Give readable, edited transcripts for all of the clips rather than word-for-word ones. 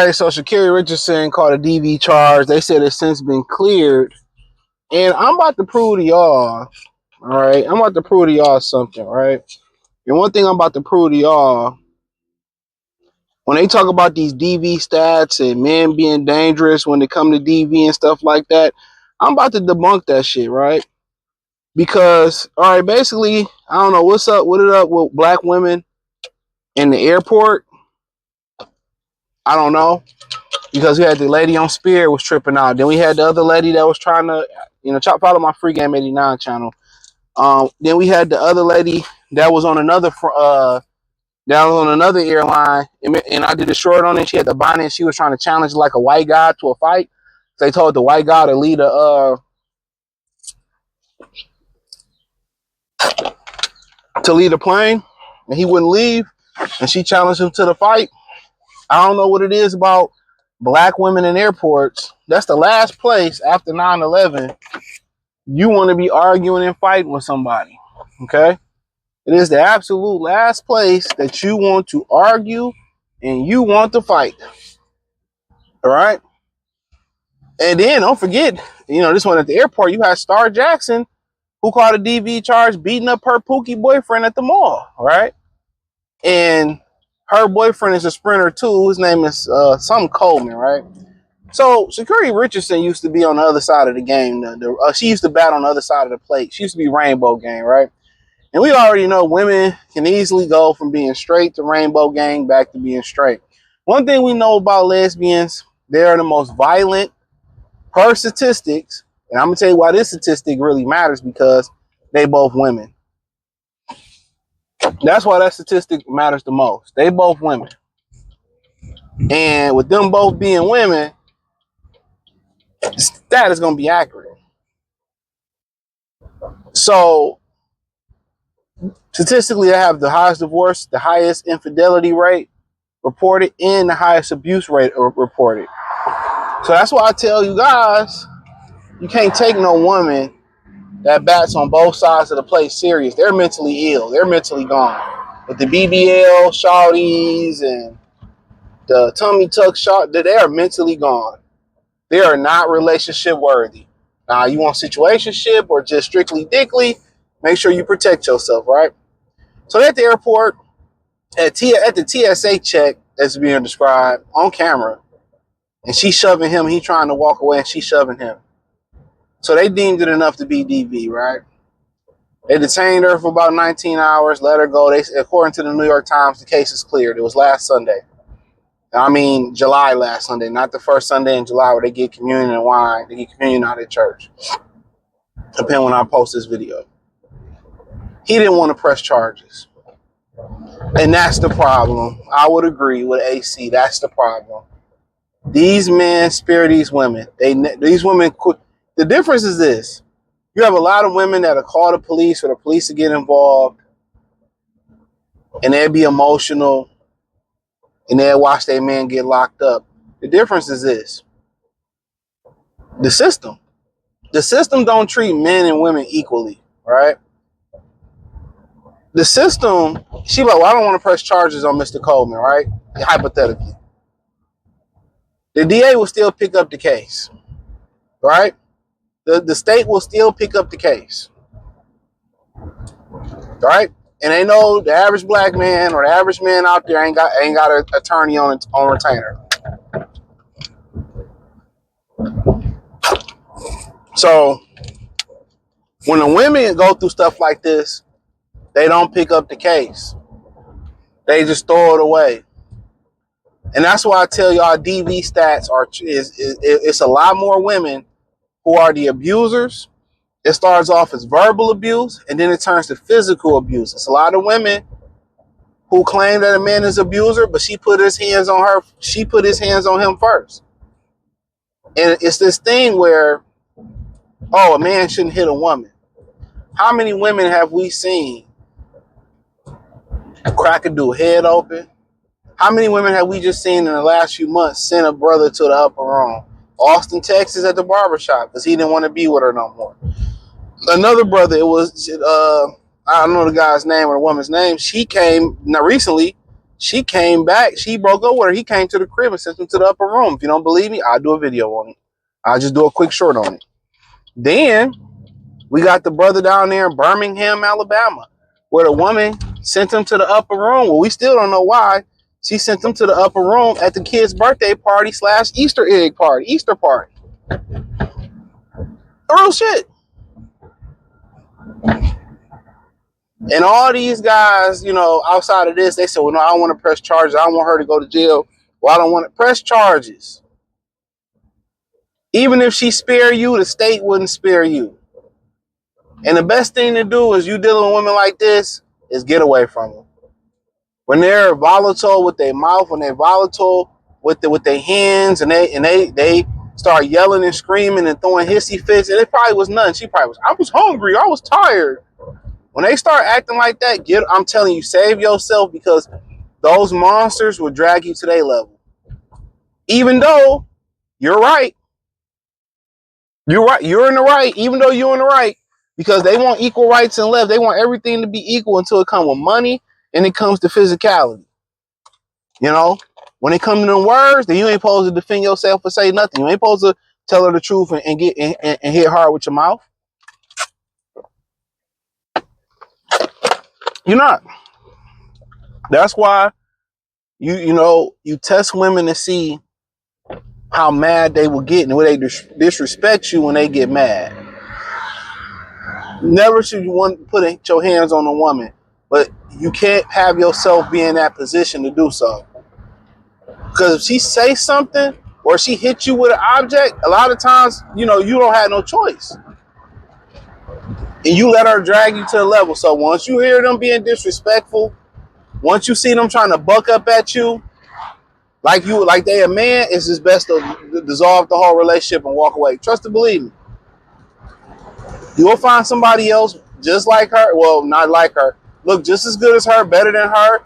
All right, so Sha'Carri Richardson caught a DV charge. They said it's since been cleared. And I'm about to prove to y'all, all right? I'm about to prove to y'all something, right? And one thing I'm about to prove to y'all, when they talk about these DV stats and men being dangerous when it come to DV and stuff like that, I'm about to debunk that shit, right? Because, all right, basically, I don't know what it up with black women in the airport. I don't know. Because we had the lady on Spirit was tripping out. Then we had the other lady that was trying to, follow my Free Game 89 channel. Then we had the other lady that was on another airline, and I did a short on it. She had the bonnet, and she was trying to challenge like a white guy to a fight. So they told the white guy to lead a plane, and he wouldn't leave, and she challenged him to the fight. I don't know what it is about black women in airports. That's the last place after 9/11 you want to be arguing and fighting with somebody. Okay? It is the absolute last place that you want to argue and you want to fight. All right? And then don't forget, this one at the airport, you had Star Jackson who caught a DV charge beating up her Pookie boyfriend at the mall. All right? And her boyfriend is a sprinter too. His name is some Coleman, right? So Sha'Carri Richardson used to be on the other side of the game. She used to bat on the other side of the plate. She used to be Rainbow Gang, right? And we already know women can easily go from being straight to Rainbow Gang back to being straight. One thing we know about lesbians, they are the most violent per statistics. And I'm going to tell you why this statistic really matters, because they both women. That's why that statistic matters the most. They both women. And with them both being women, that is going to be accurate. So statistically, they have the highest divorce, the highest infidelity rate reported, and the highest abuse rate reported. So that's why I tell you guys, you can't take no woman that bats on both sides of the plate serious. They're mentally ill. They're mentally gone. With the BBL shawties and the tummy tuck shot, they are mentally gone. They are not relationship worthy. Now, you want situationship or just strictly dickly, make sure you protect yourself, right? So at the airport, at the TSA check, as being described on camera, and she's shoving him, he trying to walk away, and she's shoving him. So they deemed it enough to be DV, right? They detained her for about 19 hours, let her go. According to the New York Times, the case is cleared. It was last Sunday. July last Sunday, not the first Sunday in July where they get communion and wine. They get communion out at church. Depending when I post this video. He didn't want to press charges. And that's the problem. I would agree with AC. That's the problem. These men spare these women. These women, the difference is this. You have a lot of women that will call the police, or the police to get involved, and they'll be emotional, and they'll watch their man get locked up. The difference is this. The system. The system don't treat men and women equally, right? The system, she like, well, I don't want to press charges on Mr. Coleman, right? Hypothetically. The DA will still pick up the case, right? The state will still pick up the case, right? And they know the average black man or the average man out there ain't got an attorney on retainer. So when the women go through stuff like this, they don't pick up the case. They just throw it away. And that's why I tell y'all DV stats it's a lot more women who are the abusers. It starts off as verbal abuse, and then it turns to physical abuse. It's a lot of women who claim that a man is an abuser, but she put his hands on her. She put his hands on him first. And it's this thing where, a man shouldn't hit a woman. How many women have we seen crack a dude head open? How many women have we just seen in the last few months send a brother to the upper room? Austin, Texas at the barbershop because he didn't want to be with her no more. Another brother, I don't know the guy's name or the woman's name. She came recently. She came back. She broke up with her. He came to the crib and sent him to the upper room. If you don't believe me, I'll do a video on it. I'll just do a quick short on it. Then we got the brother down there in Birmingham, Alabama, where the woman sent him to the upper room. Well, we still don't know why. She sent him to the upper room at the kid's birthday party / Easter egg party, Easter party. Real shit. And all these guys, you know, outside of this, they said, well, no, I don't want to press charges. I don't want her to go to jail. Well, I don't want to press charges. Even if she spare you, the state wouldn't spare you. And the best thing to do is you dealing with women like this is get away from them. When they're volatile with their mouth, when they're volatile with their hands, and they start yelling and screaming and throwing hissy fits, and it probably was nothing. She probably was, I was hungry, I was tired. When they start acting like that, I'm telling you, save yourself, because those monsters will drag you to their level. Even though you're right. You're right. You're in the right, even though you're in the right, because they want equal rights and left. They want everything to be equal until it comes with money and it comes to physicality. You know, when it comes to them words, then you ain't supposed to defend yourself or say nothing. You ain't supposed to tell her the truth and hit hard with your mouth. You're not. That's why you test women to see how mad they will get and where they disrespect you when they get mad. Never should you want to put your hands on a woman, but you can't have yourself be in that position to do so. Because if she say something or she hit you with an object, a lot of times, you don't have no choice. And you let her drag you to the level. So once you hear them being disrespectful, once you see them trying to buck up at you, like they a man, it's just best to dissolve the whole relationship and walk away. Trust and believe me. You will find somebody else just like her. Well, not like her. Look just as good as her, better than her.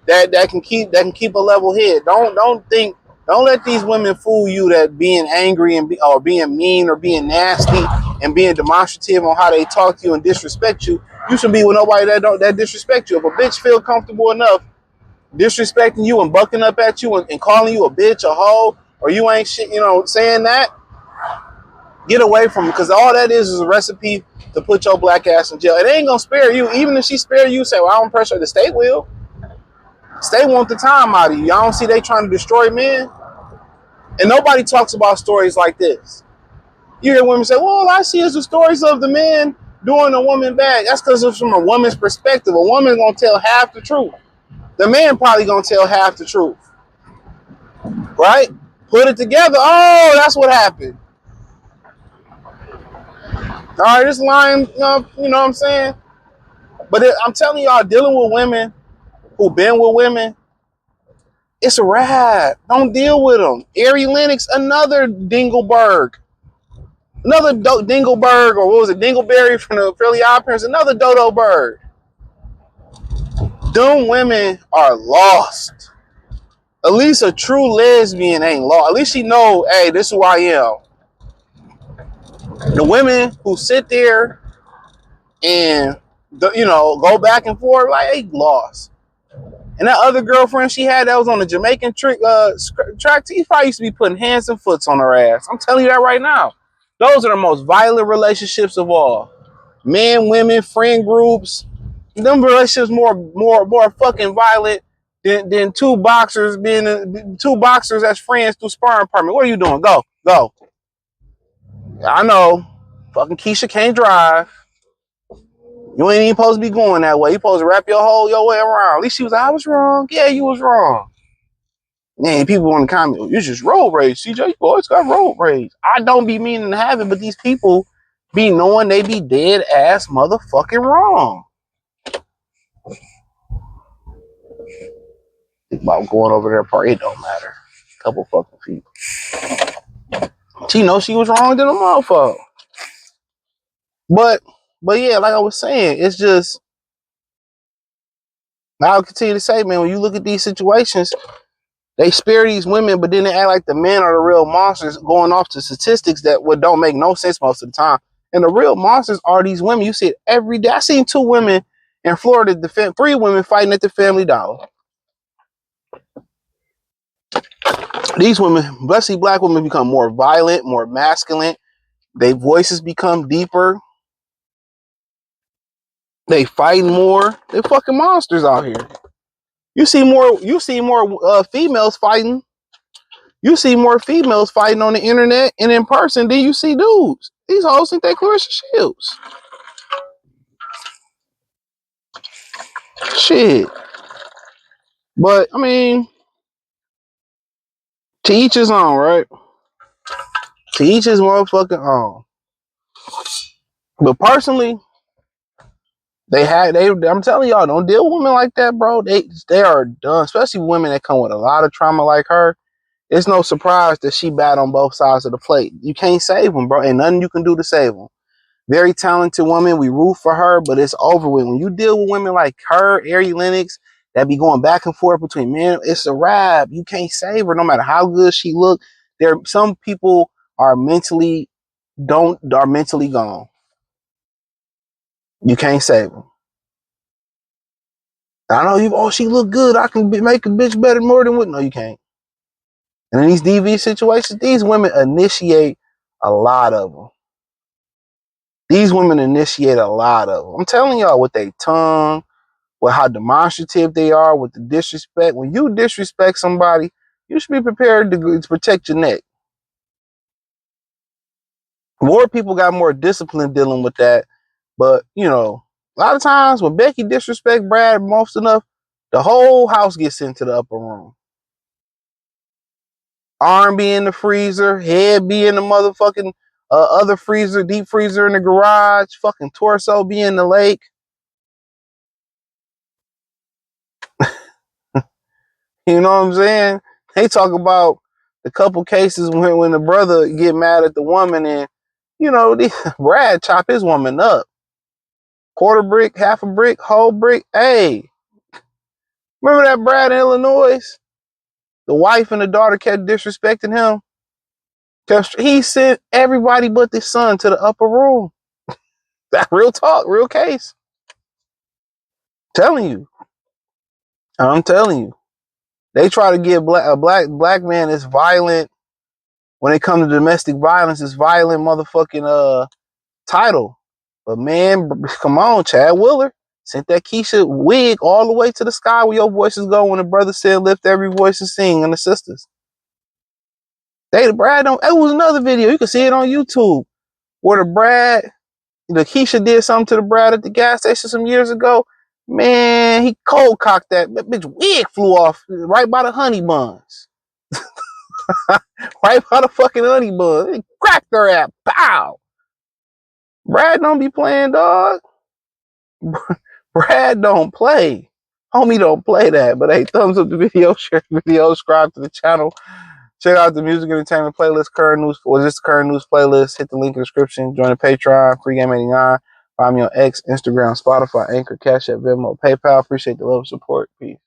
That can keep a level head. Don't let these women fool you that being angry or being mean or being nasty and being demonstrative on how they talk to you and disrespect you. You should be with nobody that disrespect you. If a bitch feel comfortable enough disrespecting you and bucking up at you and calling you a bitch, a hoe, or you ain't shit, saying that, get away from it, because all that is a recipe to put your black ass in jail. It ain't gonna spare you. Even if she spare you, say, well, I don't pressure the state will. State want the time out of you. Y'all don't see they trying to destroy men? And nobody talks about stories like this. You hear women say, well, all I see is the stories of the men doing a woman bad. That's because it's from a woman's perspective. A woman's gonna tell half the truth. The man probably gonna tell half the truth. Right? Put it together. Oh, that's what happened. All right, this line, you know what I'm saying? But I'm telling y'all, dealing with women who been with women, it's a wrap. Don't deal with them. Ari Lennox, another Dingleberg. Another Dingleberg, or what was it, Dingleberry from the Fairly Odd Parents, another Dodo Bird. Them women are lost. At least a true lesbian ain't lost. At least she know, hey, this is who I am. The women who sit there and, go back and forth, like, they lost. And that other girlfriend she had that was on the Jamaican track team, probably used to be putting hands and foots on her ass. I'm telling you that right now. Those are the most violent relationships of all. Men, women, friend groups. Them relationships more fucking violent than two boxers as friends through sparring partner. What are you doing? Go. I know. Fucking Keisha can't drive. You ain't even supposed to be going that way. You supposed to wrap your way around. At least she was like, I was wrong. Yeah, you was wrong. Man, people want to comment, you just road rage. CJ, you always got road rage. I don't be meaning to have it, but these people be knowing they be dead ass motherfucking wrong. About going over there party, it don't matter. Couple fucking people. She knows she was wrong to the motherfucker. But yeah, like I was saying, it's just, I'll continue to say, man, when you look at these situations, they spare these women, but then they act like the men are the real monsters, going off to statistics that don't make no sense most of the time. And the real monsters are these women. You see it every day. I seen 2 women in Florida, 3 women fighting at the Family Dollar. These women, especially black women, become more violent, more masculine. Their voices become deeper. They fight more. They fucking monsters out here. You see more. You see more females fighting. You see more females fighting on the internet and in person than you see dudes. These hoes think they Clarissa Shields. Shit. But I mean, to each his own, right? To each his motherfucking own. But personally, I'm telling y'all, don't deal with women like that, bro. They are done, especially women that come with a lot of trauma like her. It's no surprise that she bad on both sides of the plate. You can't save them, bro. Ain't nothing you can do to save them. Very talented woman. We root for her, but it's over with. When you deal with women like her, Ari Lennox, that be going back and forth between men, it's a wrap. You can't save her no matter how good she look. Some people are mentally gone. You can't save them. I know she look good. I can make a bitch better more than what. No, you can't. And in these DV situations, these women initiate a lot of them. These women initiate a lot of them. I'm telling y'all, with their tongue, with how demonstrative they are, with the disrespect. When you disrespect somebody, you should be prepared to protect your neck. More people got more discipline dealing with that. But, a lot of times when Becky disrespect Brad most enough, the whole house gets sent to the upper room. Arm be in the freezer, head be in the motherfucking other freezer, deep freezer in the garage, fucking torso be in the lake. You know what I'm saying? They talk about the couple cases when the brother get mad at the woman and, Brad chop his woman up. Quarter brick, half a brick, whole brick. Hey, remember that Brad in Illinois? The wife and the daughter kept disrespecting him. He sent everybody but the son to the upper room. That real talk, real case. I'm telling you. They try to give a black man this violent, when it comes to domestic violence, this violent motherfucking title. But man, come on, Chad Willer. Sent that Keisha wig all the way to the sky where your voices go when the brother said lift every voice and sing, and the sisters. It was another video. You can see it on YouTube where the Keisha did something to the Brad at the gas station some years ago. Man, he cold cocked that bitch wig flew off right by the honey buns. Right by the fucking honey buns. He cracked her ass. Pow! Brad don't be playing, dog. Brad don't play. Homie don't play that. But hey, thumbs up the video, share the video, subscribe to the channel. Check out the music entertainment playlist, current news, or just the current news playlist. Hit the link in the description. Join the Patreon, Free Game 89. Find me on X, Instagram, Spotify, Anchor, Cash App, Venmo, PayPal. Appreciate the love and support. Peace.